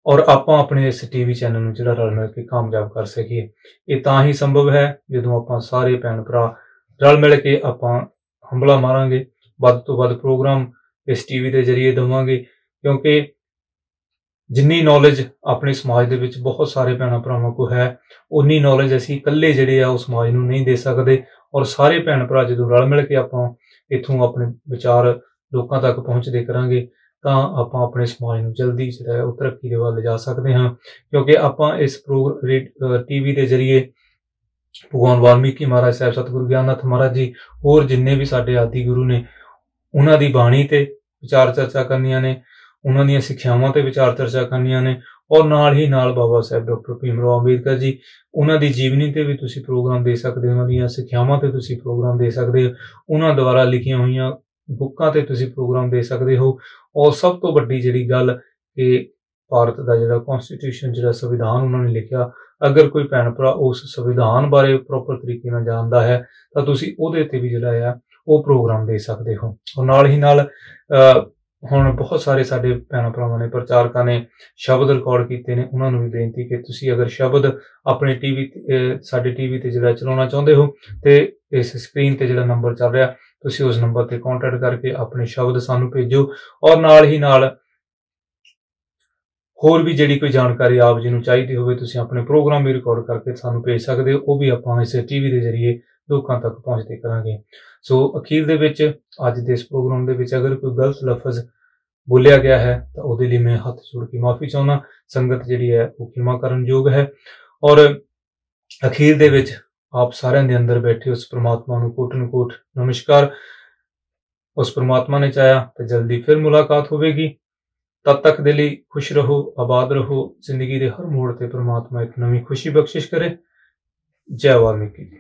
Speaker 1: ਔਰ ਆਪਾਂ ਆਪਣੇ ਇਸ TV ਚੈਨਲ ਨੂੰ ਜਿਹੜਾ ਰਲ ਮਿਲ ਕੇ ਕਾਮਯਾਬ ਕਰ ਸਕੀਏ। ਇਹ ਤਾਂ ਹੀ ਸੰਭਵ ਹੈ ਜਦੋਂ ਆਪਾਂ ਸਾਰੇ ਭੈਣ ਭਰਾ ਰਲ ਮਿਲ ਕੇ ਆਪਾਂ ਹੰਭਲਾ ਮਾਰਾਂਗੇ, ਵੱਧ ਤੋਂ ਵੱਧ ਪ੍ਰੋਗਰਾਮ ਇਸ TV ਦੇ ਜ਼ਰੀਏ ਦੇਵਾਂਗੇ। ਕਿਉਂਕਿ ਜਿੰਨੀ ਨੌਲੇਜ ਆਪਣੇ ਸਮਾਜ ਦੇ ਵਿੱਚ ਬਹੁਤ ਸਾਰੇ ਭੈਣਾਂ ਭਰਾਵਾਂ ਕੋਲ ਹੈ, ਉਨੀ ਨੌਲੇਜ ਅਸੀਂ ਇਕੱਲੇ ਜਿਹੜੇ ਆ ਉਹ ਸਮਾਜ ਨੂੰ ਨਹੀਂ ਦੇ ਸਕਦੇ। ਔਰ ਸਾਰੇ ਭੈਣ ਭਰਾ ਜਦੋਂ ਰਲ ਮਿਲ ਕੇ ਆਪਾਂ ਇੱਥੋਂ ਆਪਣੇ ਵਿਚਾਰ ਲੋਕਾਂ ਤੱਕ ਪਹੁੰਚਦੇ ਕਰਾਂਗੇ ਤਾਂ ਆਪਾਂ ਆਪਣੇ ਸਮਾਜ ਨੂੰ ਜਲਦੀ ਜਿਹੜਾ ਹੈ ਉਹ ਤਰੱਕੀ ਦੇ ਵੱਲ ਲਿਜਾ ਸਕਦੇ ਹਾਂ। ਕਿਉਂਕਿ ਆਪਾਂ ਇਸ TV ਦੇ ਜ਼ਰੀਏ ਭਗਵਾਨ ਵਾਲਮੀਕੀ ਮਹਾਰਾਜ ਸਾਹਿਬ, ਸਤਿਗੁਰੂ ਗਿਆਨਨਾਥ ਮਹਾਰਾਜ ਜੀ, ਹੋਰ ਜਿੰਨੇ ਵੀ ਸਾਡੇ ਆਦਿ ਗੁਰੂ ਨੇ ਉਹਨਾਂ ਦੀ ਬਾਣੀ ਤੇ ਵਿਚਾਰ ਚਰਚਾ ਕਰਨੀਆਂ ਨੇ, ਉਹਨਾਂ ਦੀਆਂ ਸਿੱਖਿਆਵਾਂ ਤੇ ਵਿਚਾਰ ਚਰਚਾ ਕਰਨੀਆਂ ਨੇ। ਔਰ ਨਾਲ ਹੀ ਨਾਲ ਬਾਬਾ ਸਾਹਿਬ ਡਾਕਟਰ ਭੀਮ ਰਾਓ ਅੰਬੇਦਕਰ ਜੀ, ਉਹਨਾਂ ਦੀ ਜੀਵਨੀ ਤੇ ਵੀ ਤੁਸੀਂ ਪ੍ਰੋਗਰਾਮ ਦੇ ਸਕਦੇ ਹੋ, ਉਹਨਾਂ ਦੀਆਂ ਸਿੱਖਿਆਵਾਂ ਤੇ ਤੁਸੀਂ ਪ੍ਰੋਗਰਾਮ ਦੇ ਸਕਦੇ ਹੋ, ਉਹਨਾਂ ਦੁਆਰਾ ਲਿਖੀਆਂ ਹੋਈਆਂ ਬੁੱਕਾਂ ਤੇ ਤੁਸੀਂ ਪ੍ਰੋਗਰਾਮ ਦੇ ਸਕਦੇ ਹੋ। ਔਰ ਸਭ ਤੋਂ ਵੱਡੀ ਜਿਹੜੀ ਗੱਲ ਕਿ ਭਾਰਤ ਦਾ ਜਿਹੜਾ ਕਨਸਟੀਟਿਊਸ਼ਨ, ਜਿਹੜਾ ਸੰਵਿਧਾਨ ਉਹਨਾਂ ਨੇ ਲਿਖਿਆ, ਅਗਰ ਕੋਈ ਭੈਣ ਭਰਾ ਉਸ ਸੰਵਿਧਾਨ ਬਾਰੇ ਪ੍ਰੋਪਰ ਤਰੀਕੇ ਨਾਲ ਜਾਣਦਾ ਹੈ ਤਾਂ ਤੁਸੀਂ ਉਹਦੇ ਤੇ ਵੀ ਜਿਹੜਾ ਹੈ ਉਹ ਪ੍ਰੋਗਰਾਮ ਦੇ ਸਕਦੇ ਹੋ। ਔਰ ਨਾਲ ਹੀ ਨਾਲ ਹੁਣ ਬਹੁਤ ਸਾਰੇ ਸਾਡੇ ਭੈਣਾਂ ਭਰਾਵਾਂ ਨੇ, ਪ੍ਰਚਾਰਕਾਂ ਨੇ ਸ਼ਬਦ ਰਿਕਾਰਡ ਕੀਤੇ ਨੇ। ਉਹਨਾਂ ਨੂੰ ਵੀ ਬੇਨਤੀ ਕਿ ਤੁਸੀਂ ਅਗਰ ਸ਼ਬਦ ਆਪਣੇ ਸਾਡੇ TV ਤੇ ਜਿਹੜਾ ਚਲਾਉਣਾ ਚਾਹੁੰਦੇ ਹੋ ਤੇ ਇਸ ਸਕਰੀਨ ਤੇ ਜਿਹੜਾ ਨੰਬਰ ਚੱਲ ਰਿਹਾ ਤੁਸੀਂ ਉਸ ਨੰਬਰ ਤੇ ਕੰਟੈਕਟ ਕਰਕੇ ਆਪਣੇ ਸ਼ਬਦ ਸਾਨੂੰ ਭੇਜੋ। ਔਰ ਨਾਲ ਹੀ ਨਾਲ ਹੋਰ ਵੀ ਜਿਹੜੀ ਕੋਈ ਜਾਣਕਾਰੀ ਆਪ ਜੀ ਨੂੰ ਚਾਹੀਦੀ ਹੋਵੇ ਤੁਸੀਂ ਆਪਣੇ ਪ੍ਰੋਗਰਾਮ ਵੀ ਰਿਕਾਰਡ ਕਰਕੇ ਸਾਨੂੰ ਭੇਜ ਸਕਦੇ ਹੋ, ਉਹ ਵੀ ਆਪਾਂ ਇਸ TV ਦੇ ਜ਼ਰੀਏ ਲੋਕਾਂ ਤੱਕ ਪਹੁੰਚਦੇ ਕਰਾਂਗੇ। ਸੋ ਅਖੀਰ ਦੇ ਵਿੱਚ ਅੱਜ ਦੇ ਇਸ ਪ੍ਰੋਗਰਾਮ ਦੇ ਵਿੱਚ ਅਗਰ ਕੋਈ ਗਲਤ ਲਫ਼ਜ਼ ਬੋਲਿਆ ਗਿਆ ਹੈ ਤਾਂ ਉਹਦੇ ਲਈ ਮੈਂ ਹੱਥ ਜੋੜ ਕੇ ਮਾਫੀ ਚਾਹੁੰਦਾ। ਸੰਗਤ ਜਿਹੜੀ ਹੈ ਉਹ ਖਿਮਾ ਕਰਨ ਯੋਗ ਹੈ। ਔਰ ਅਖੀਰ ਦੇ ਵਿੱਚ ਆਪ ਸਾਰਿਆਂ ਦੇ ਅੰਦਰ ਬੈਠੇ ਉਸ ਪ੍ਰਮਾਤਮਾ ਨੂੰ ਕੋਟਿ-ਕੋਟਿ ਨਮਸਕਾਰ। ਉਸ ਪ੍ਰਮਾਤਮਾ ਨੇ ਚਾਹਿਆ ਤਾਂ ਜਲਦੀ ਫਿਰ ਮੁਲਾਕਾਤ ਹੋਵੇਗੀ। ਤਦ ਤੱਕ ਦੇ ਲਈ ਖੁਸ਼ ਰਹੋ, ਆਬਾਦ ਰਹੋ। ਜ਼ਿੰਦਗੀ ਦੇ ਹਰ ਮੋੜ ਤੇ ਪ੍ਰਮਾਤਮਾ ਇੱਕ ਨਵੀਂ ਖੁਸ਼ੀ ਬਖਸ਼ਿਸ਼ ਕਰੇ। ਜੈ ਵਾਲਮੀਕੀ ਜੀ।